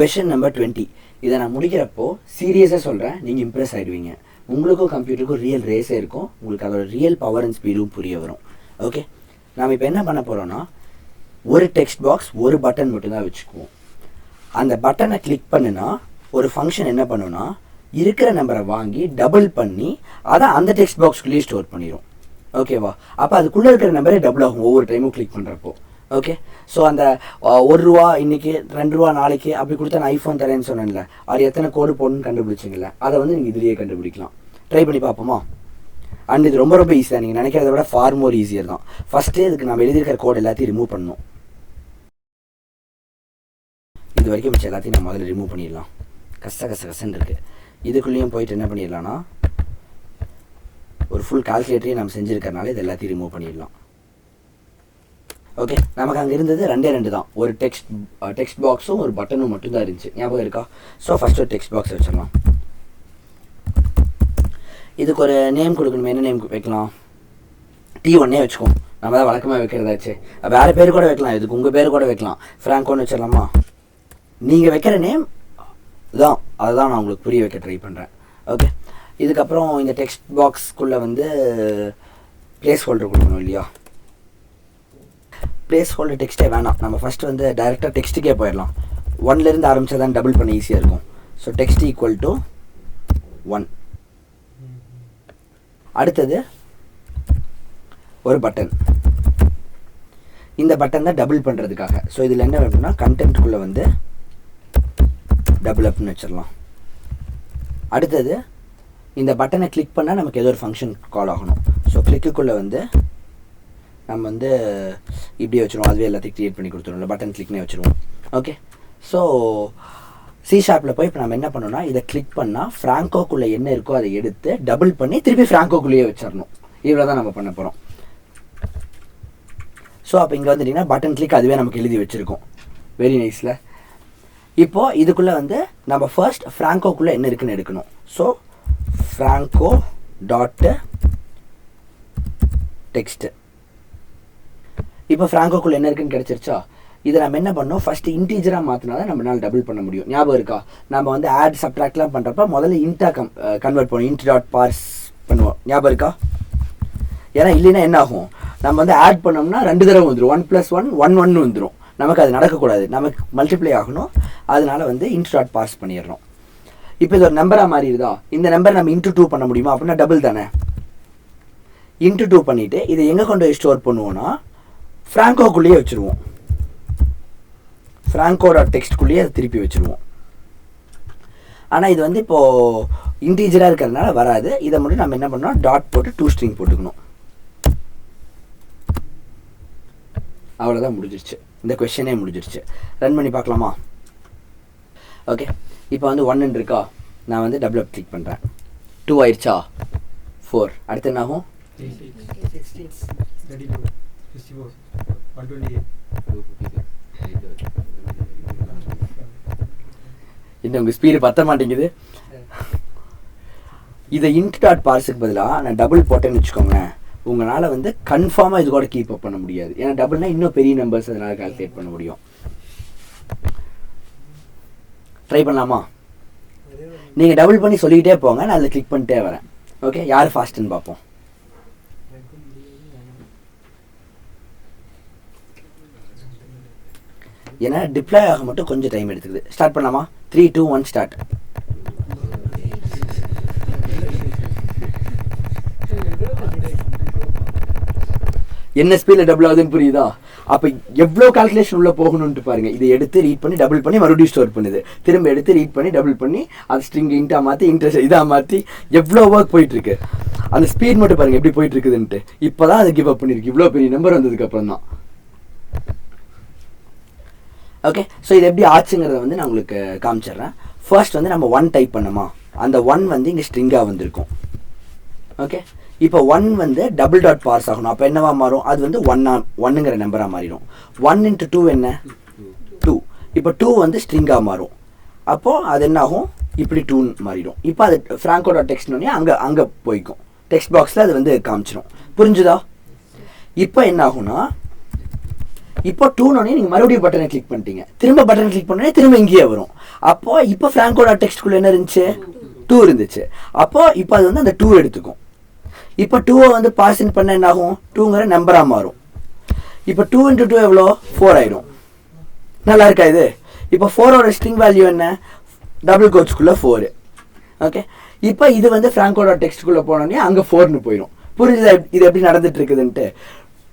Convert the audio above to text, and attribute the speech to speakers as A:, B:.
A: Question number 20. இதை நான் முடிக்கிறப்போ சீரியஸாக சொல்கிறேன், நீங்கள் இம்ப்ரெஸ் ஆகிடுவீங்க. உங்களுக்கும் கம்ப்யூட்டருக்கும் ரியல் ரேஸே இருக்கும், உங்களுக்கு அதோட ரியல் பவர் அண்ட் ஸ்பீடும் புரிய வரும். ஓகே, நாம் இப்போ என்ன பண்ண போகிறோன்னா, ஒரு டெக்ஸ்ட் பாக்ஸ் ஒரு பட்டன் மட்டும்தான் வச்சுக்குவோம். அந்த பட்டனை கிளிக் பண்ணுனா ஒரு ஃபங்க்ஷன் என்ன பண்ணுன்னா, இருக்கிற நம்பரை வாங்கி டபுள் பண்ணி அதை அந்த டெக்ஸ்ட் பாக்ஸ்குள்ளேயே ஸ்டோர் பண்ணிடும். ஓகேவா? அப்போ அதுக்குள்ளே இருக்கிற நம்பரே டபுள் ஆகும் ஒவ்வொரு டைமும் கிளிக் பண்ணுறப்போ. ஓகே, ஸோ அந்த ₹1 இன்றைக்கி, ₹2 நாளைக்கு அப்படி கொடுத்தா நான் ஐஃபோன் தரேன்னு சொன்னேன்ல, அது எத்தனை கோடு போடணும்னு கண்டுபிடிச்சிங்கள, அதை வந்து நீங்கள் இதுலேயே கண்டுபிடிக்கலாம். ட்ரை பண்ணி பார்ப்போமா? அண்ட் இது ரொம்ப ரொம்ப ஈஸியாக, நீங்கள் நினைக்கிறத விட ஃபார் மோர் ஈஸியர் தான். ஃபஸ்ட்டே இதுக்கு நம்ம எழுதியிருக்கிற கோடு எல்லாத்தையும் ரிமூவ் பண்ணணும். இது வரைக்கும் மிச்சம் எல்லாத்தையும் நம்ம முதல்ல ரிமூவ் பண்ணிடலாம். கசன்னு இருக்குது. இதுக்குள்ளேயும் போயிட்டு என்ன பண்ணிடலாம்னா, ஒரு ஃபுல் கால்குலேட்டரையும் நம்ம செஞ்சுருக்கறனால இது எல்லாத்தையும் ரிமூவ் பண்ணிடலாம். ஓகே, நமக்கு அங்கே இருந்தது ரெண்டு தான். ஒரு டெக்ஸ்ட் பாக்ஸும் ஒரு பட்டனும் மட்டும்தான் இருந்துச்சு. ஞாபகம் இருக்கா? ஸோ ஃபஸ்ட் ஒரு டெக்ஸ்ட் பாக்ஸ் வச்சிடலாம். இதுக்கு ஒரு நேம் கொடுக்கணும். என்ன நேம் வைக்கலாம்? T1 வச்சுக்கோம். நம்ம தான் வழக்கமாக வைக்கிறதாச்சு. வேறு பேர் கூட வைக்கலாம், இதுக்கு உங்கள் பேர் கூட வைக்கலாம். ஃப்ராங்கோன்னு வச்சிடலாமா? நீங்கள் வைக்கிற நேம் தான், அதுதான் நான் உங்களுக்கு புரிய வைக்க ட்ரை பண்ணுறேன். ஓகே, இதுக்கப்புறம் இந்த டெக்ஸ்ட் பாக்ஸ்க்குள்ளே வந்து பிளேஸ் ஹோல்டர் கொடுக்கணும் இல்லையா? பிளேஸ் ஹோல்டர் டெக்ஸ்ட்டே வேணாம், நம்ம ஃபஸ்ட்டு வந்து டைரெக்டாக டெக்ஸ்ட்டுக்கே போயிடலாம். 1லேருந்து ஆரம்பித்தா தான் டபுள் பண்ண ஈஸியாக இருக்கும். So text equal to 1. அடுத்தது ஒரு பட்டன். இந்த பட்டன் தான் டபுள் பண்ணுறதுக்காக. ஸோ இதில் என்ன வேணும்னா, கண்டென்ட்டுக்குள்ளே வந்து டபுள் அப்னு வச்சிடலாம். அடுத்தது இந்த பட்டனை கிளிக் பண்ணால் நமக்கு ஏதோ ஒரு ஃபங்க்ஷன் கால் ஆகணும். ஸோ கிளிக்குள்ளே வந்து நம்ம வந்து இப்படியே வச்சுருவோம். அதுவே எல்லாத்தையும் க்ரியேட் பண்ணி கொடுத்துருவோம்ல, பட்டன் கிளிக்னே வச்சுருவோம். ஓகே, ஸோ C# போய் இப்போ நம்ம என்ன பண்ணோம்னா, இதை கிளிக் பண்ணால் ஃப்ராங்கோக்குள்ளே என்ன இருக்கோ அதை எடுத்து டபுள் பண்ணி திருப்பி ஃப்ராங்கோக்குள்ளேயே வச்சிடணும். இவ்வளோ தான் நம்ம பண்ண போகிறோம். ஸோ அப்போ இங்கே வந்துட்டிங்கன்னா பட்டன் கிளிக் அதுவே நமக்கு எழுதி வச்சுருக்கோம். வெரி நைஸில். இப்போது இதுக்குள்ளே வந்து நம்ம ஃபர்ஸ்ட் ஃப்ராங்கோக்குள்ளே என்ன இருக்குன்னு எடுக்கணும். So Franco dot text. இப்போ ஃப்ராங்கோக்குள்ளே என்ன இருக்குன்னு கிடச்சிருச்சா? இதை நம்ம என்ன பண்ணோம், ஃபஸ்ட்டு இன்டீஜராக மாற்றினா தான் நம்மளால் டபுள் பண்ண முடியும். ஞாபகம் இருக்கா? நம்ம வந்து ஆட் சப்ட்ராக்ட்லாம் பண்ணுறப்ப முதல்ல இன்ட்டாக கன்வெர்ட் பண்ணுவோம். int டாட் பார்ஸ் பண்ணுவோம். ஞாபகம் இருக்கா? ஏன்னா இல்லைன்னா என்ன ஆகும், நம்ம வந்து ஆட் பண்ணோம்னா 2 தடவை வந்துடும். 1 + 1 1 வந்துடும். நமக்கு அது நடக்கக்கூடாது, நமக்கு மல்டிப்ளை ஆகணும். அதனால வந்து int டாட் பார்ஸ் பண்ணிடுறோம். இப்போ இது ஒரு நம்பராக மாறிடுதா? இந்த நம்பர் நம்ம × 2 பண்ண முடியுமா? அப்படின்னா டபுள் தானே. × 2 பண்ணிவிட்டு இதை எங்கே கொண்டு போய் ஸ்டோர் பண்ணுவோன்னா, ஃப்ராங்கோக்குள்ளேயே வச்சுருவோம். ஃப்ராங்கோ டாட் டெக்ஸ்ட்குள்ளேயே அதை திருப்பி வச்சுருவோம். ஆனால் இது வந்து இப்போது இன்டீஜராக இருக்கிறதுனால வராது. இதை மட்டும் நம்ம என்ன பண்ணோம், டாட் போட்டு 2 ஸ்ட்ரிங் போட்டுக்கணும். அவ்வளோதான், முடிஞ்சிருச்சு. இந்த கொஸ்டினே முடிஞ்சிருச்சு. ரன் பண்ணி பார்க்கலாமா? ஓகே, இப்போ வந்து 1 இருக்கா, நான் வந்து டபுள் அப் கிளிக் பண்ணுறேன். 2 ஆயிடுச்சா? 4. அடுத்து என்ன ஆகும்?
B: 64, 128.
A: இன்னும் உங்கள் ஸ்பீடு பற்ற மாட்டேங்குது. இதை int டாட் பார்ஸுக்கு பதிலாக நான் டபுள் போட்டேன்னு வச்சுக்கோங்களேன், உங்களால் வந்து கன்ஃபார்மாக இது கூட கீப் அப் பண்ண முடியாது. ஏன்னா டபுள்னால் இன்னும் பெரிய நம்பர்ஸ் அதனால் கால்குலேட் பண்ண முடியும். ட்ரை பண்ணலாமா? நீங்கள் டபுள் பண்ணி சொல்லிக்கிட்டே போங்க, நான் அதில் கிளிக் பண்ணிட்டே வரேன். ஓகே, யார் ஃபாஸ்ட்டுன்னு பார்ப்போம். ஏன்னா டிப்ளாய் ஆக மட்டும் கொஞ்சம் டைம் எடுத்துக்குது. ஸ்டார்ட் பண்ணலாமா? 3, 2, 1 ஸ்டார்ட். என்ன ஸ்பீடில் டபுள் ஆகுதுன்னு புரியுதா? அப்போ எவ்வளோ கால்குலேஷன் உள்ளே போகணுன்ட்டு பாருங்கள். இதை எடுத்து ரீட் பண்ணி டபுள் பண்ணி மறுபடியும் ஸ்டோர் பண்ணுது. திரும்ப எடுத்து ரீட் பண்ணி டபுள் பண்ணி அது ஸ்ட்ரிங் இன்ட்டாக மாற்றி இன்ட்ரெஸ்ட் இதாக மாற்றி எவ்வளோ ஒர்க் போயிட்டுருக்கு. அந்த ஸ்பீட் மட்டும் பாருங்கள் எப்படி போயிட்டுருக்குதுன்ட்டு. இப்போ தான் அது கிவ் அப் பண்ணியிருக்கு, இவ்வளோ பெரிய நம்பர் வந்ததுக்கப்புறம் தான். ஓகே, ஸோ இது எப்படி ஆச்சுங்கிறத வந்து நான் உங்களுக்கு காமிச்சிட்றேன். ஃபர்ஸ்ட் வந்து நம்ம 1 டைப் பண்ணோமா, அந்த 1 வந்து இங்கே ஸ்ட்ரிங்காக வந்திருக்கும். ஓகே, இப்போ 1 வந்து டபுள் டாட் பார்ஸ் ஆகணும். அப்போ என்னவா மாறும், அது வந்து 1ங்கிற நம்பராக மாறிடும். 1 × 2 என்ன, 2. இப்போ 2 வந்து ஸ்ட்ரிங்காக மாறும். அப்போது அது என்ன ஆகும், இப்படி 2 மாறிடும். இப்போ அது ஃப்ராங்கோ டாட் டெக்ஸ்ட்னோடனே அங்கே போய்க்கும். டெக்ஸ்ட் பாக்ஸில் அது வந்து காமிச்சிடும். புரிஞ்சுதா? இப்போ என்ன ஆகும்னா, இப்போ 2 நீங்கள் மறுபடியும் பட்டனை கிளிக் பண்ணிட்டீங்க. திரும்ப பட்டனை கிளிக் பண்ணோடனே திரும்ப இங்கேயே வரும். அப்போது இப்போ ஃப்ராங்கோட டெக்ஸ்ட்குள்ளே என்ன இருந்துச்சு 2 இருந்துச்சு. அப்போது இப்போ அது வந்து அந்த 2 எடுத்துக்கும். இப்போ 2-வை வந்து பாஸ் பண்ண என்ன ஆகும், 2ங்கிற நம்பராக மாறும். இப்போ 2 × 2 எவ்வளோ 4 ஆயிடும். நல்லா இருக்கா இது? இப்போ 4ஓட ஸ்ட்ரிங் வேல்யூ என்ன, டபுள் கோட்ஸ்குள்ளே 4. ஓகே, இப்போ இது வந்து ஃப்ராங்கோட டெக்ஸ்ட்குள்ளே போனோடனே அங்கே 4ன்னு போயிடும். புரிஞ்சுதா இது எப்படி நடந்துட்டு இருக்குதுன்ட்டு?